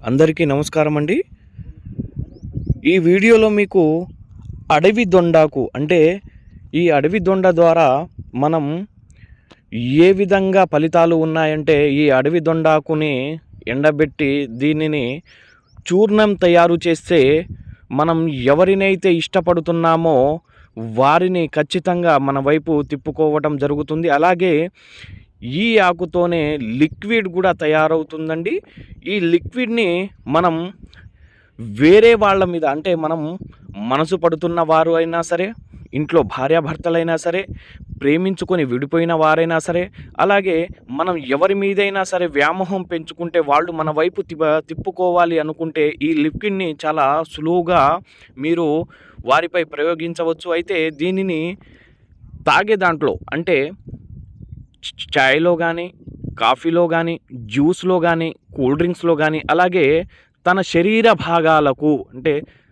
అందరికీ నమస్కారం అండి. ఈ వీడియోలో మీకు అడవి దొండాకు అంటే ఈ అడవి దొండ ద్వారా మనం ఏ విధంగా ఫలితాలు ఉన్నాయంటే, ఈ అడవి దొండాకుని ఎండబెట్టి దీనిని చూర్ణం తయారు చేస్తే మనం ఎవరినైతే ఇష్టపడుతున్నామో వారిని ఖచ్చితంగా మన వైపు తిప్పుకోవటం జరుగుతుంది. అలాగే ఈ ఆకుతోనే లిక్విడ్ కూడా తయారవుతుందండి. ఈ లిక్విడ్ని మనం వేరే వాళ్ళ మీద అంటే మనం మనసు పడుతున్న వారు అయినా సరే, ఇంట్లో భార్యాభర్తలైనా సరే, ప్రేమించుకొని విడిపోయిన వారైనా సరే, అలాగే మనం ఎవరి మీదైనా సరే వ్యామోహం పెంచుకుంటే వాళ్ళు మన వైపు తిప్పుకోవాలి అనుకుంటే ఈ లిక్విడ్ని చాలా సులువుగా మీరు వారిపై ప్రయోగించవచ్చు. అయితే దీనిని తాగే దాంట్లో అంటే చాయ్లో కానీ, కాఫీలో కానీ, జ్యూస్లో కానీ, కూల్ డ్రింక్స్లో కానీ, అలాగే తన శరీర భాగాలకు అంటే